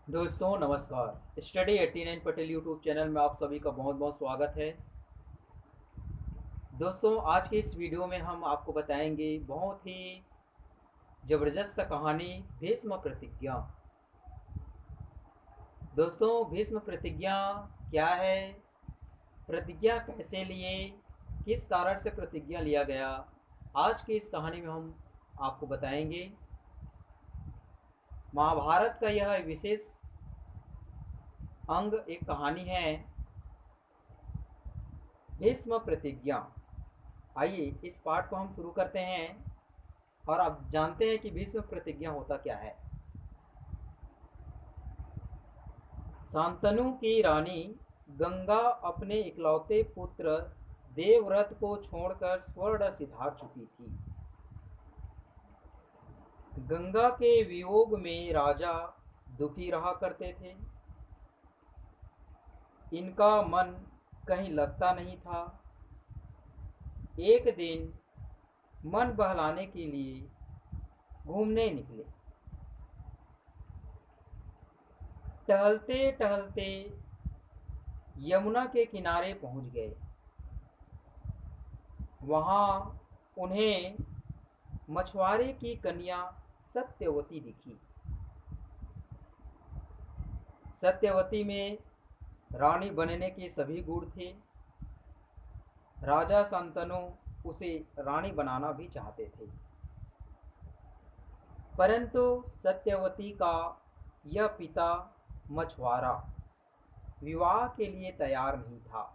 दोस्तों नमस्कार। Study 89 Patel YouTube channel में आप सभी का बहुत बहुत स्वागत है। दोस्तों आज के इस वीडियो में हम आपको बताएंगे बहुत ही ज़बरदस्त कहानी भीष्म प्रतिज्ञा। दोस्तों भीष्म प्रतिज्ञा क्या है, प्रतिज्ञा कैसे लिए, किस कारण से प्रतिज्ञा लिया गया, आज की इस कहानी में हम आपको बताएंगे। महाभारत का यह विशेष अंग एक कहानी है, भीष्म प्रतिज्ञा। आइए इस पाठ को हम शुरू करते हैं और आप जानते हैं कि भीष्म प्रतिज्ञा होता क्या है। शांतनु की रानी गंगा अपने इकलौते पुत्र देवव्रत को छोड़कर स्वर्ग सिधार चुकी थी। गंगा के वियोग में राजा दुखी रहा करते थे। इनका मन कहीं लगता नहीं था। एक दिन मन बहलाने के लिए घूमने निकले। टहलते टहलते यमुना के किनारे पहुंच गए। वहां उन्हें मछुआरे की कन्या सत्यवती दिखी। सत्यवती में रानी बनने के सभी गुण थे। राजा शांतनु उसे रानी बनाना भी चाहते थे, परंतु सत्यवती का यह पिता मछुआरा विवाह के लिए तैयार नहीं था।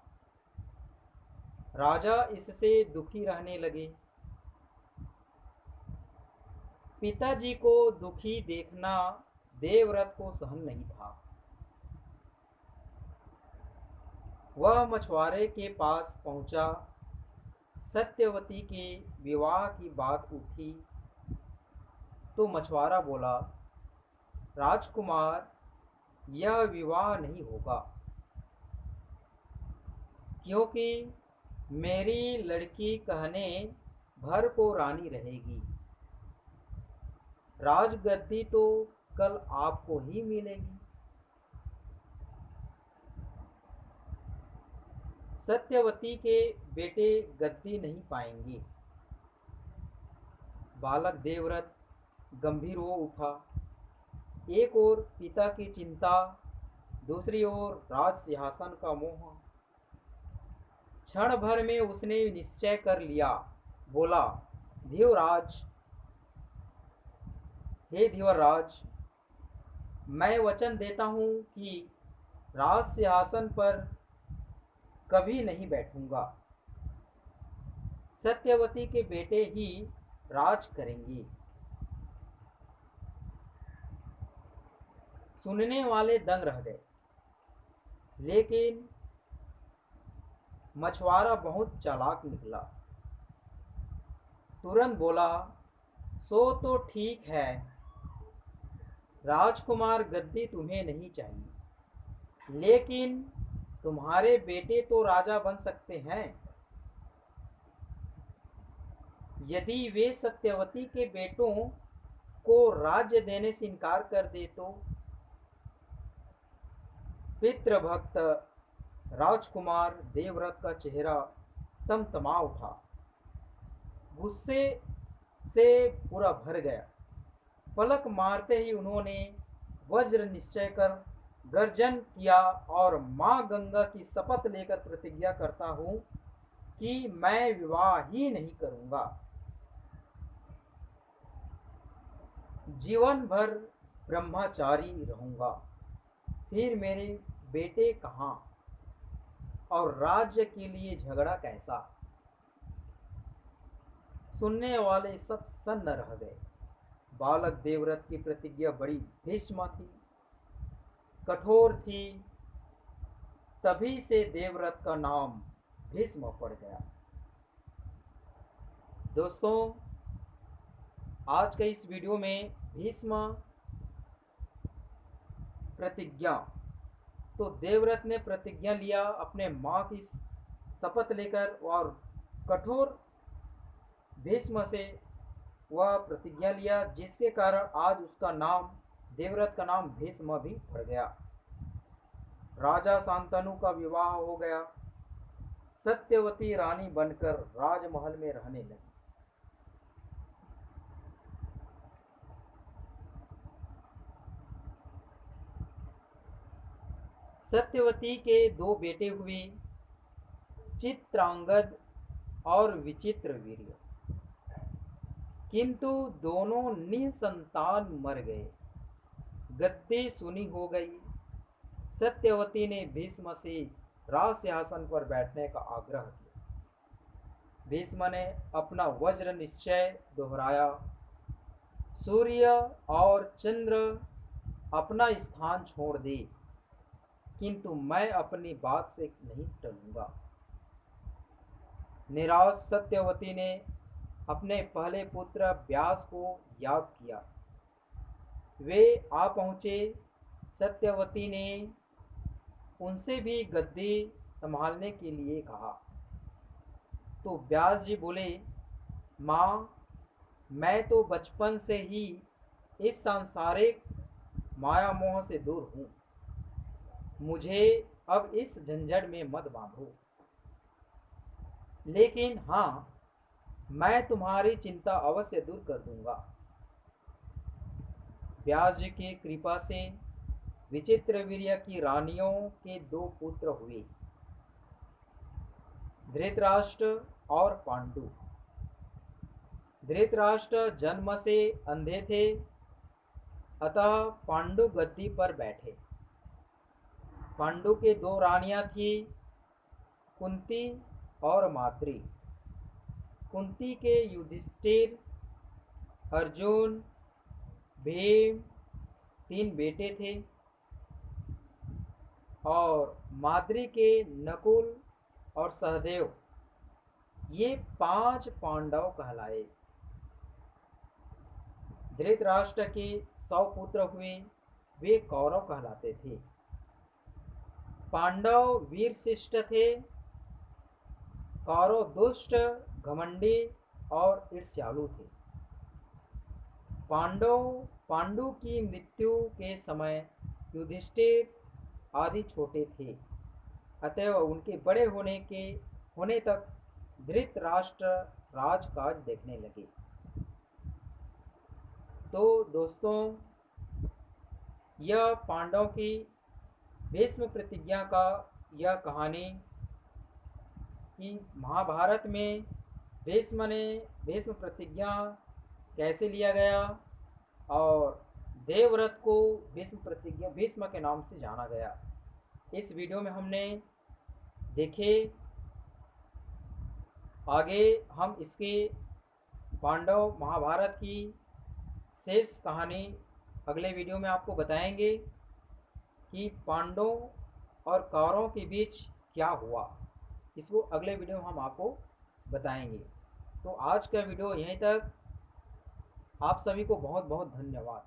राजा इससे दुखी रहने लगे। पिताजी को दुखी देखना देवव्रत को सहन नहीं था। वह मछुआरे के पास पहुंचा। सत्यवती के विवाह की बात उठी तो मछुआरा बोला, राजकुमार, यह विवाह नहीं होगा, क्योंकि मेरी लड़की कहने भर को रानी रहेगी। राजगद्दी तो कल आपको ही मिलेगी। सत्यवती के बेटे गद्दी नहीं पाएंगे। बालक देवव्रत गंभीर हो उठा। एक ओर पिता की चिंता, दूसरी ओर राज सिंहासन का मोह। क्षण भर में उसने निश्चय कर लिया। बोला, धीवराज, हे धीवराज, मैं वचन देता हूँ कि राज सिंहासन पर कभी नहीं बैठूंगा। सत्यवती के बेटे ही राज करेंगे। सुनने वाले दंग रह गए, लेकिन मछुआरा बहुत चालाक निकला। तुरंत बोला, सो तो ठीक है, राजकुमार, गद्दी तुम्हें नहीं चाहिए, लेकिन तुम्हारे बेटे तो राजा बन सकते हैं। यदि वे सत्यवती के बेटों को राज्य देने से इनकार कर दे तो। पितृभक्त राजकुमार देवव्रत का चेहरा तमतमा उठा। गुस्से से पूरा भर गया। पलक मारते ही उन्होंने वज्र निश्चय कर गर्जन किया और मां गंगा की शपथ लेकर प्रतिज्ञा करता हूं कि मैं विवाह ही नहीं करूंगा। जीवन भर ब्रह्मचारी रहूंगा। फिर मेरे बेटे कहाँ और राज्य के लिए झगड़ा कैसा। सुनने वाले सब सन्न रह गए। बालक देवव्रत की प्रतिज्ञा बड़ी भीष्म थी, कठोर थी। तभी से देवव्रत का नाम भीष्म पड़ गया। दोस्तों आज के इस वीडियो में भीष्म प्रतिज्ञा, तो देवव्रत ने प्रतिज्ञा लिया अपने माँ की शपथ लेकर, और कठोर भीष्म से वह प्रतिज्ञा लिया, जिसके कारण आज उसका नाम देवव्रत का नाम भीष्म भी पड़ गया। राजा शांतनु का विवाह हो गया। सत्यवती रानी बनकर राजमहल में रहने लगी। सत्यवती के दो बेटे हुए, चित्रांगद और विचित्र वीर्य, किंतु दोनों निसंतान मर गए। गद्दी सुनी हो गई। सत्यवती ने भीष्म से राज सिंहासन पर बैठने का आग्रह किया। भीष्म ने अपना वज्र निश्चय दोहराया। सूर्य और चंद्र अपना स्थान छोड़ दे, किंतु मैं अपनी बात से नहीं टलूंगा। निराश सत्यवती ने अपने पहले पुत्र व्यास को याद किया। वे आ पहुँचे। सत्यवती ने उनसे भी गद्दी संभालने के लिए कहा। तो व्यास जी बोले, माँ, मैं तो बचपन से ही इस सांसारिक माया मोह से दूर हूँ। मुझे अब इस झंझट में मत बांधो। लेकिन हाँ, मैं तुम्हारी चिंता अवश्य दूर कर दूंगा। व्यास जी की कृपा से विचित्रवीर्य की रानियों के दो पुत्र हुए, धृतराष्ट्र और पांडु। धृतराष्ट्र जन्म से अंधे थे, अतः पांडु गद्दी पर बैठे। पांडु के दो रानियां थी, कुंती और माद्री। कुंती के युधिष्ठिर, अर्जुन, भीम तीन बेटे थे और माद्री के नकुल और सहदेव, ये 5 पांडव कहलाए। धृतराष्ट्र के 100 पुत्र हुए, वे कौरव कहलाते थे। पांडव वीर शिष्ट थे, कौरव दुष्ट, घमंडी और ईर्ष्यालु थे। पांडु की मृत्यु के समय युधिष्ठिर आदि छोटे थे, अतएव उनके बड़े होने तक धृतराष्ट्र राजकाज देखने लगे। तो दोस्तों, यह पांडव की भीष्म प्रतिज्ञा का यह कहानी कि महाभारत में भीष्म प्रतिज्ञा कैसे लिया गया और देवव्रत को भीष्म के नाम से जाना गया। इस वीडियो में हमने देखे। आगे हम इसके पांडव महाभारत की शेष कहानी अगले वीडियो में आपको बताएंगे कि पांडवों और कौरवों के बीच क्या हुआ। इसको अगले वीडियो में हम आपको बताएंगे। तो आज का वीडियो यहीं तक। आप सभी को बहुत बहुत धन्यवाद।